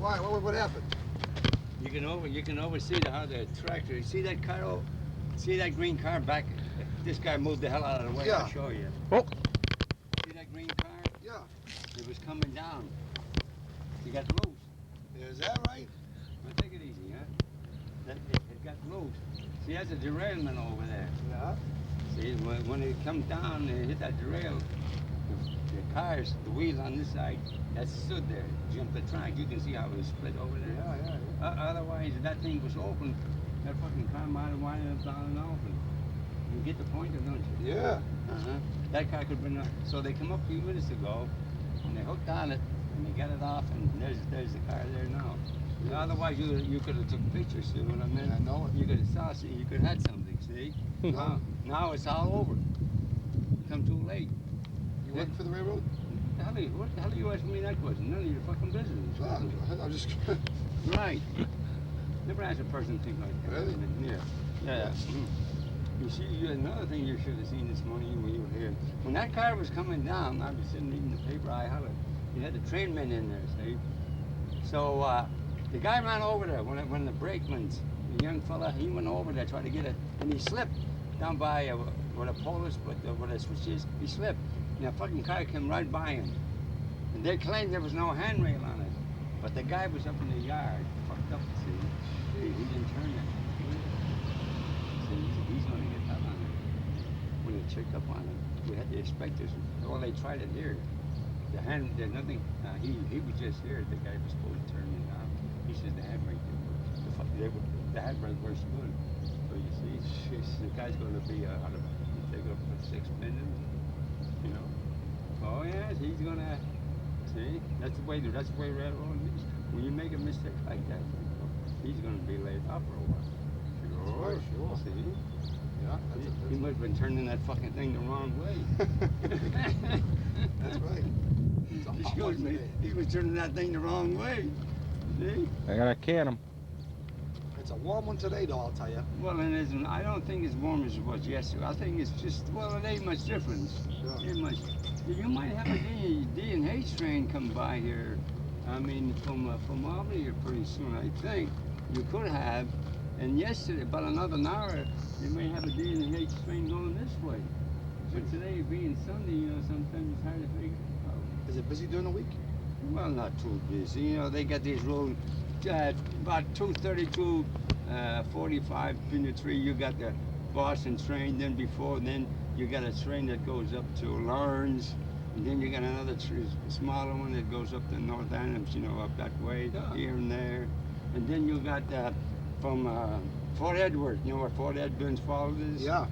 Why? What happened? You can oversee how the tractor. See that car? See that green car back? This guy moved the hell out of the way. Yeah. I'll show you. Oh. See that green car? Yeah. It was coming down. He got loose. Is that right? Well, take it easy, huh? It got loose. See, that's a derailment over there. Yeah. See, when it comes down and it hit that derail, the wheels on this side, that stood there, jumped the track. You can see how it was split over there. Yeah. Otherwise, if that thing was open, that fucking car might have winded up down and open. You get the point, don't you? Yeah. That car could have been. So they come up a few minutes ago, and they hooked on it, and they got it off, and there's the car there now. Yeah. Otherwise, you could have took pictures, see what I mean? I know it. You could have saw, see, you could have had something, see? Now it's all over. Come too late. You working for the railroad? What the hell are you asking me that question? None of your fucking business. I'm just. Right. Never ask a person think like that. Really? Yeah. You see, another thing you should have seen this morning when you were here. When that car was coming down, I was sitting reading the paper, you had the trainmen in there, see? So the guy ran over there when the brakeman's, the young fella, he went over there, tried to get it, and he slipped down by where the pole is, where the switch is, he slipped. And that fucking car came right by him. And they claimed there was no handrail on it. But the guy was up in the yard, fucked up, see? He didn't turn it. See, he's going to get that on it. When they checked up on him, we had the inspectors. Well, they tried it here. There's nothing. He was just here. The guy was supposed to turn it on. He said the handbrake didn't work. The handbrake works good. So you see, the guy's going to be they're going to put 6 pin in. You know? Oh yes, he's gonna see. That's the way railroad is. When you make a mistake like that, he's gonna be laid off for a while. Sure. See? Yeah. He must have been turning that fucking thing the wrong way. That's right. Excuse me. He was turning that thing the wrong way. See? I gotta can him. It's a warm one today, though, I'll tell you. Well, it isn't. I don't think it's warm as it was yesterday. I think it's just, well, it ain't much difference. Yeah. Ain't much. You might have a D&H train come by here. I mean, from Albany here pretty soon, I think. You could have. And yesterday, about another hour, you may have a D&H train going this way. But today, being Sunday, sometimes it's hard to figure out. Is it busy during the week? Well, not too busy. They got these roads. About 2:30 to 45 in the tree, you got the Boston train. Then you got a train that goes up to Lawrence, and then you got another smaller one that goes up to North Adams, up that way, here and there. And then you got from Fort Edward, where Fort Edward's Falls is? Yeah.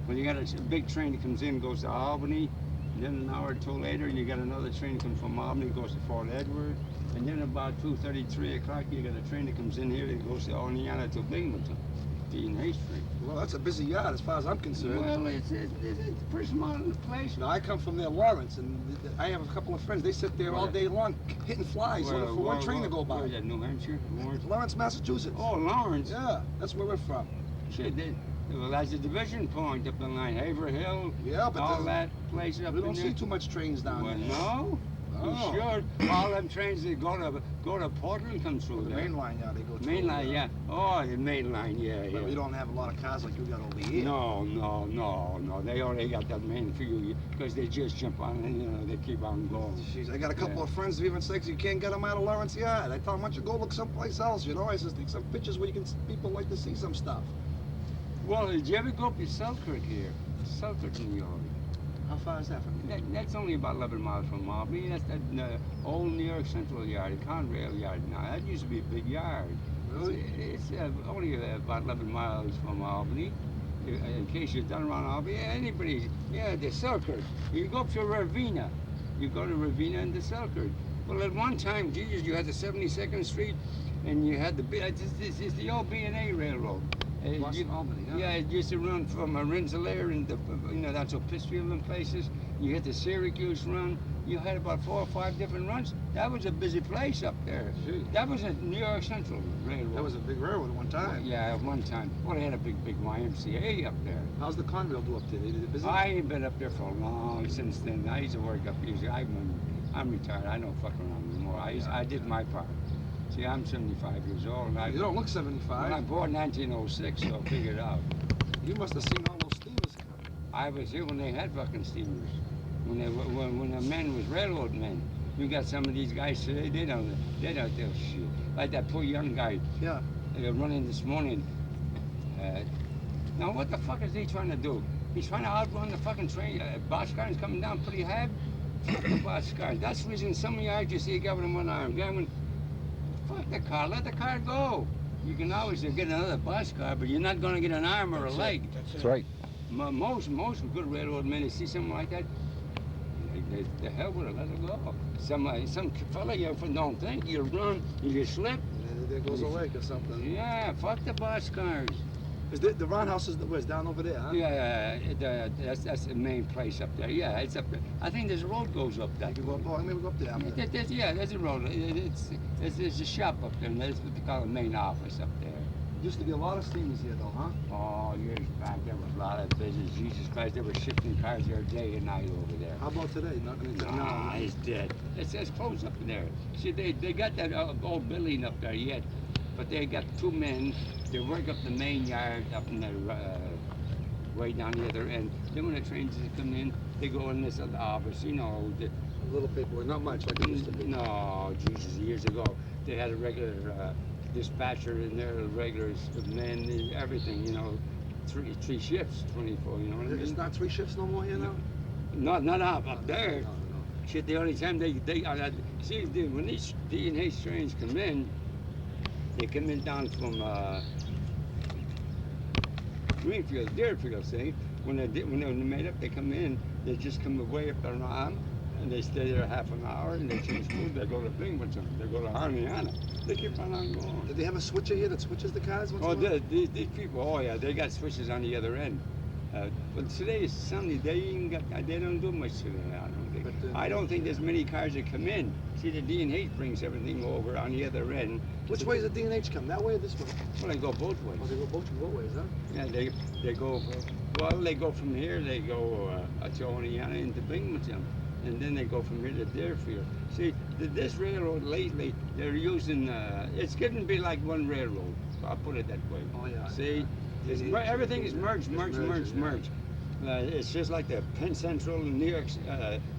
Well, you got a big train that comes in, goes to Albany. And then an hour or two later, you got another train that comes from Albany, goes to Fort Edward. And then about 2:30, 3 o'clock, you got a train that comes in here that goes to Oneonta to Binghamton, D&H Street. Well, that's a busy yard as far as I'm concerned. Well, it's a pretty small place. Now, I come from there, Lawrence, and I have a couple of friends. They sit there all day long hitting flies, waiting for one train to go by. Where is that, New Hampshire? Lawrence, Massachusetts. Oh, Lawrence. Yeah, that's where we're from. Shit, well, that's a division point up the line. Haverhill, Yeah, but all that place up we in don't there. see too much trains down Well, there. no. Oh. You should. All them trains that go to Portland come through The there. main line, yeah, they go through. Main line, yeah. Oh, the main line, yeah. But we don't have a lot of cars like you got over here. No. They only got that main few because they just jump on and they keep on going. Jeez, I got a couple of friends who even say you can't get them out of Lawrence Yard. I tell them, why don't you go look someplace else, I says, take some pictures where people like to see some stuff. Well, did you ever go up to Selkirk here? Selkirk, New York. How far is that from here? That's only about 11 miles from Albany. That's the old New York Central yard, the Conrail yard now. That used to be a big yard. Really? It's only about 11 miles from Albany. In case you're done around Albany, the Selkirk. You go up to Ravenna. You go to Ravenna and the Selkirk. Well, at one time, Jesus, you had the 72nd Street, and you had it's the old B&A Railroad. Albany, yeah, it used to run from Rensselaer and that's to Pittsfield and places. You had the Syracuse run. You had about 4 or 5 different runs. That was a busy place up there. Gee. That was a New York Central Railroad. That was a big railroad at one time. Well, yeah, at one time. Well, they had a big YMCA up there. How's the Conrail do up there? They busy? I ain't been up there for long since then. I used to work up here. I'm retired. I don't fuck around anymore. I did my part. See, I'm 75 years old. And You don't look well, 75. I'm born 1906, so figure it out. You must have seen all those steamers. I was here when they had fucking steamers. When the men was railroad men. You got some of these guys today, they don't do shit. Like that poor young guy. Yeah. Running this morning. Now what the fuck is he trying to do? He's trying to outrun the fucking train. Boxcar is coming down pretty hard. Fuck the boxcar. That's the reason some of you out you see a guy with one arm. Guy with, fuck the car. Let the car go. You can always get another boxcar, but you're not going to get an arm or a leg. That's right. Most good railroad men, they see something like that, the hell with it, let it go. Some fella you don't think, you run, you slip. And there goes a leg or something. Yeah, fuck the boxcars. Is the roundhouse is where's down over there, huh? Yeah, that's the main place up there. Yeah, it's up there. I think there's a road goes up that. Maybe we'll go up there. Yeah, there's a road. There's a shop up there, and that's what they call the main office up there. Used to be a lot of steamers here, though, huh? Oh, years back, there was a lot of business. Jesus Christ, they were shifting cars there day and night over there. How about today? Nothing. Nah, it's dead. It's closed up there. See, they got that old building up there yet, but they got two men. They work up the main yard up in the way down the other end. Then when the trains come in, they go in this other office. You know, Little people, not much like it used to be. no, Jesus, years ago they had a regular dispatcher in there, regular men, everything. You know, three shifts, 24. You know what I mean? It's not 3 shifts no more here now. Not up there. No. Shit, the only time they see when these D&H trains come in, they come in down from Greenfield, Deerfield, see? When they're made up, they come in, they just come way up their arm, and they stay there half an hour, and they change food, they go to Binghamton, they go to Harniana. They keep on going. Did they have a switcher here that switches the cars? Oh, these people, oh yeah, they got switches on the other end. But today is Sunday, they don't do much today, I don't think. I don't think there's many cars that come in. See, the D&H brings everything over on the other end. Which way does the D&H come? That way or this way? Well, they go both ways. Oh, they go both ways, huh? Yeah, they go, well, they go from here, they go to Oneana into Binghamton, and then they go from here to Deerfield. See, this railroad lately, they're using, it's getting to be like one railroad, I'll put it that way. Oh, yeah. See, everything is merged. It's just like the Penn Central in New York,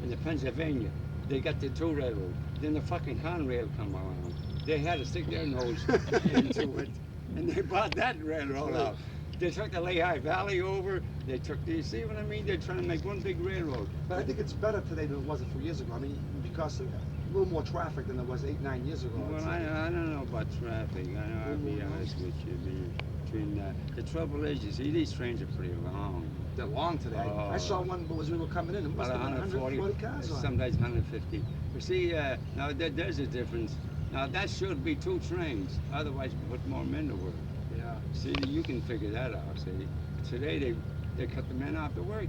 in the Pennsylvania. They got the two railroads. Then the fucking Conrail come along. They had to stick their nose into it, and they bought that railroad out. They took the Lehigh Valley over. They took the, see what I mean? They're trying to make one big railroad. But I think it's better today than it was a few years ago. I mean, because a little more traffic than there was 8, 9 years ago. Well, I don't know about traffic. I'll be honest with you. The trouble is, you see, these trains are pretty long. They're long today. I saw one, but as we were coming in, it must About have been 140 cars on. sometimes 150. You see, now there's a difference. Now that should be 2 trains. Otherwise, we put more men to work. Yeah. See, you can figure that out. See, today they cut the men off to work.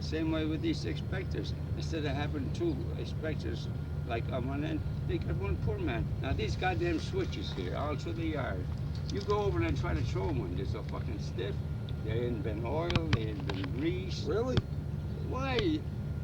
Same way with these inspectors. Instead of having 2 inspectors like on one end, they got one poor man. Now these goddamn switches here, all through the yard. You go over there and try to throw one. They're so fucking stiff. They ain't been oiled. They ain't been greased. Really? Why?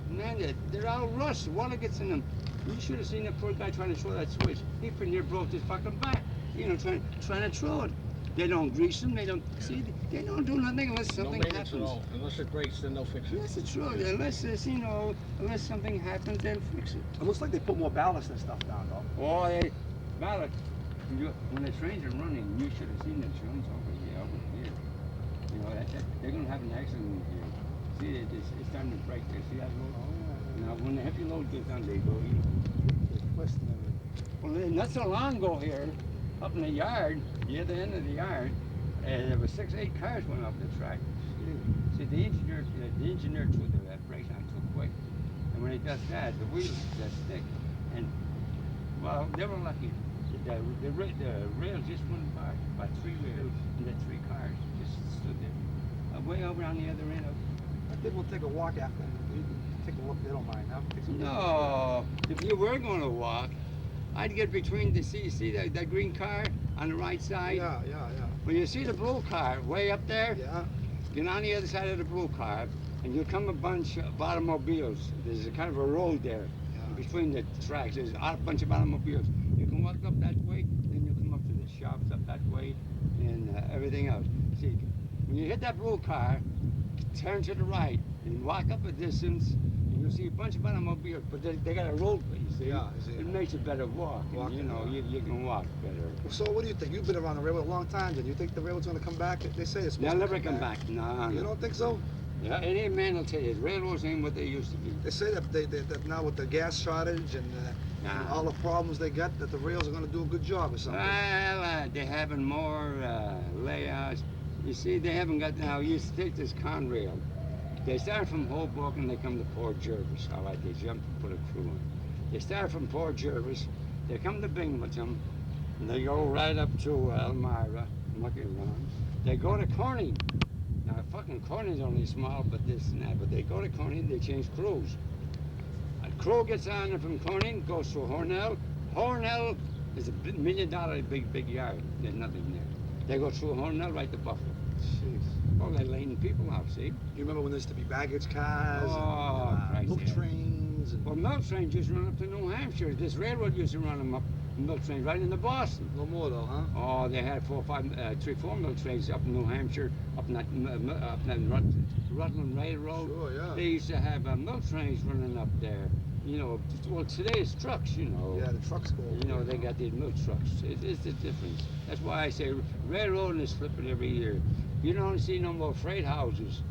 Man, they're all rust. Water gets in them. You should have seen that poor guy trying to throw that switch. He pretty near broke his fucking back. You know, trying to throw it. They don't grease them. They don't see. They don't do nothing unless something happens. At all. Unless it breaks, then they'll fix it. That's the truth. Unless it's, unless something happens, they'll fix it. It looks like they put more ballast and stuff down, though. Oh, Malik, when the trains are running, you should have seen the trains over here. You know, they're going to have an accident here. See, it's starting to break there. See that load? Oh, yeah. Now, when the heavy load gets on, they go, Twisting everything. Well, not so long ago here, up in the yard, the other end of the yard, there were 6, 8 cars went off the track. See, the engineer threw the brakes on too quick. And when he does that, the wheels that stick. And, well, they were lucky. The rail just went by, about 3 rails, and the 3 cars just stood there. Way over on the other end of. I think we'll take a walk after. We can take a look. They don't mind. Huh? No, if you were going to walk, I'd get between the see that green car on the right side. Yeah. When you see the blue car way up there, Yeah. get on the other side of the blue car, and you'll come a bunch of automobiles. There's a kind of a road there between the tracks. There's a bunch of automobiles. You can walk up that way, then shops up that way, and everything else. See, when you hit that blue car, turn to the right and walk up a distance, and you'll see a bunch of automobiles, but they got a road, you see. Yeah, I see. It makes it better walk. And, Walking, you know, yeah. you can walk better. So what do you think? You've been around the railroad a long time. Do you think the railroad's going to come back? They say it's supposed They'll to never come back. No, You no. don't think so? Yeah, any man will tell you, the railroads ain't what they used to be. They say that that now with the gas shortage and Nah. all the problems they got, that the rails are going to do a good job or something. Well, they're having more layouts. You see, they haven't got, now you take this Conrail. They start from Hoboken and they come to Port Jervis. All right, they jump and put a crew in. They start from Port Jervis, they come to Binghamton, and they go right up to Elmira, Mechanicville. They go to Corning. Now, fucking Corning's only small, but this and that. But they go to Corning, they change crews. A crew gets on there from Corning, goes to Hornell. Hornell is a $1 million big yard. There's nothing there. They go through Hornell right to Buffalo. Jeez. Well, they're laying people out, see? You remember when there used to be baggage cars Oh, and Christ, milk yeah. trains? And Well, milk trains used to run up to New Hampshire. This railroad used to run them up, milk trains right into Boston. no more though, huh? Oh, they had 4, milk trains up in New Hampshire, up in that Rutland Railroad. Sure, yeah. They used to have milk trains running up there. You know, well, today it's trucks, you know. Yeah, the trucks go. You know, they got these milk trucks. It's the difference. That's why I say railroading is flipping every year. You don't see no more freight houses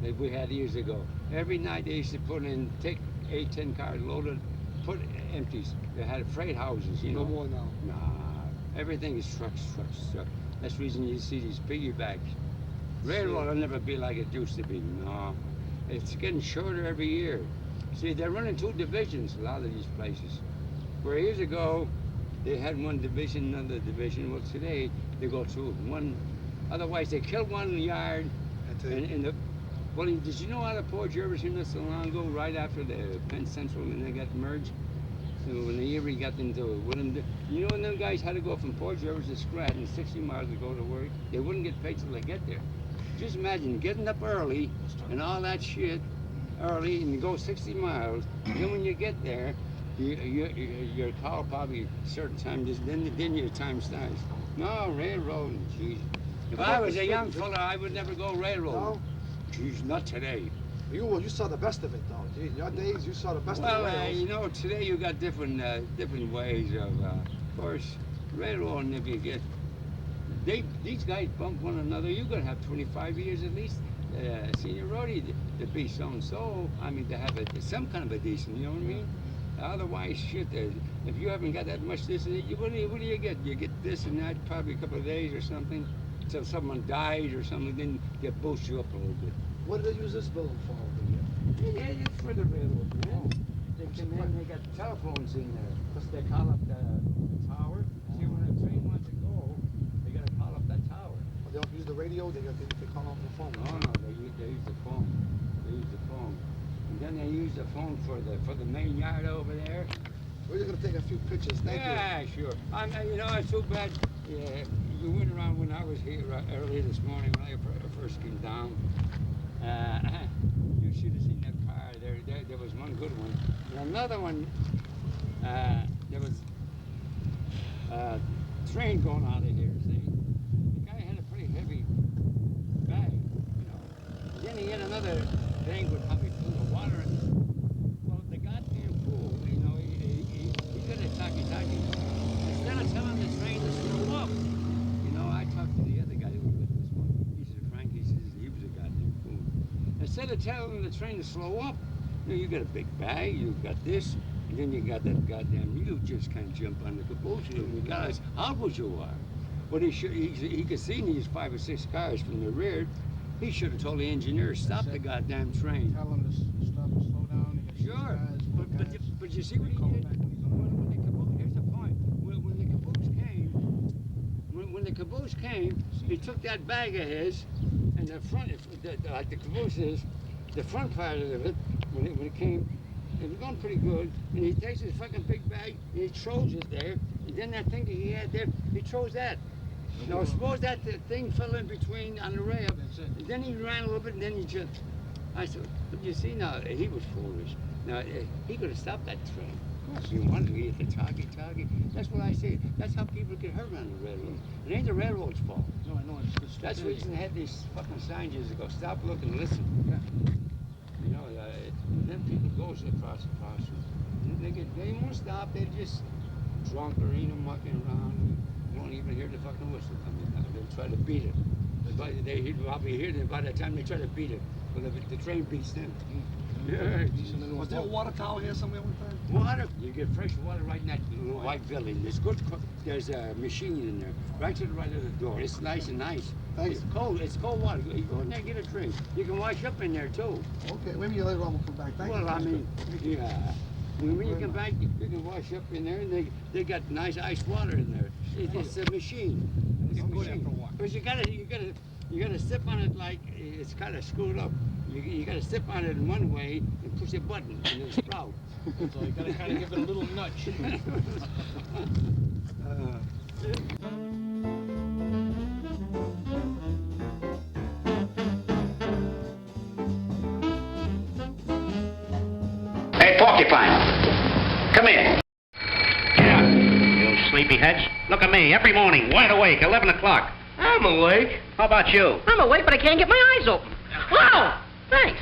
that we had years ago. Every night they used to put in, take 8, 10 cars loaded, put empties. They had freight houses, you know. No more now. Nah, everything is trucks. That's the reason you see these piggybacks. Railroad will never be like it used to be. No, it's getting shorter every year. See, they're running 2 divisions, a lot of these places. Where years ago, they had 1 division, another division. Well, today, they go through 1. Otherwise, they kill 1 yard. Well, did you know out of Port Jervis here not so long ago, right after the Penn Central and they got merged? So when the Erie got into it, you know when them guys had to go from Port Jervis to Scranton, 60 miles to go to work, they wouldn't get paid till they get there. Just imagine getting up early and all that shit early and you go 60 miles. Then when you get there, your call probably a certain time, then your time starts. No, railroading, jeez. If I was a young fella, I would never go railroading. No? Jeez, not today. You saw the best of it though. Gee, in your days, you saw the best Well, of the rails. you know, today you got different ways of course, railroading. If you get, these guys bump one another. You're gonna have 25 years at least seniority to be so and so. I mean, to have some kind of a decent. You know what I mean? Otherwise, shit. If you haven't got that much this and that, what do you get? You get this and that, probably a couple of days or something, until someone dies or something. Then they boost you up a little bit. What do they use this building for over here? Yeah, it's for the railroad, man. They come in, they got telephones in there. Plus they call up the tower. See, when a train wants to go, they gotta call up that tower. They don't use the radio. They call off the phone. No, they use the phone. They use the phone. And then they use the phone for the main yard over there. We're just gonna take a few pictures. Thank you. Yeah, sure. You know, it's too bad. Yeah, you went around when I was here early this morning when I first came down. You should have seen that car. There was one good one. And another one, there was a train going out of here, see? The guy had a pretty heavy bag, you know. And then he had another thing with probably full of water in it. Well, the goddamn fool, you know, he got a talkie-talkie. Instead of telling the train to slow up, you know, I talked to the other guy who was with this one. He said, Frank, he says, he was a goddamn fool. Instead of telling the train to slow up, you know, you got a big bag, you got this, and then you got that goddamn, you just can't jump on the caboose, and you got as outward you are. What he could see these 5 or 6 cars from the rear. He should have told the engineer, stop the goddamn train. Tell him to stop and slow down. He got Sure, six guys, four guys. but you see what he Call him did? back when he's on. When the caboose, here's the point. When the caboose came, when the caboose came, he took that bag of his, and the front, like the caboose is, the front part of it, when it came, it was going pretty good, and he takes his fucking big bag, and he throws it there, and then that thing that he had there, he throws that. Now suppose that thing fell in between on the rail, That's it. and then he ran a little bit, and then he jumped. I said, but you see now, he was foolish. Now, he could have stopped that train. course, you want to get the target. That's what I say. That's how people get hurt on the railroad. It ain't the railroad's fault. No, I know, it's the That's the reason they had these fucking signs years ago. Stop, look, and listen. Yeah. You know, then people goes across the crossroads. They won't stop. They're just drunk or mucking around. You won't even hear the fucking whistle coming down. They'll try to beat it. But they probably hear them by the time they try to beat it. But the train beats them. Yeah. Was there a water tower here somewhere one time? Water. You get fresh water right in that little white building. There's a machine in there, right to the right of the door. It's nice and nice. Thanks. It's cold. It's cold water. You go in there and get a drink. You can wash up in there too. Okay, maybe later on we'll come back. Thank you. Well, I mean, yeah. When you come back, you can wash up in there, and they got nice ice water in there. It's a machine. It's a I'll go there machine. for a walk. But you gotta sip on it like it's kind of screwed up. You gotta sip on it in one way and push a button and it'll sprout. So you gotta kind of give it a little nudge. Hey, Porcupine, come here. Yeah, you sleepyheads. Look at me, every morning, wide awake, 11 o'clock. I'm awake. How about you? I'm awake, but I can't get my eyes open. Wow! Thanks.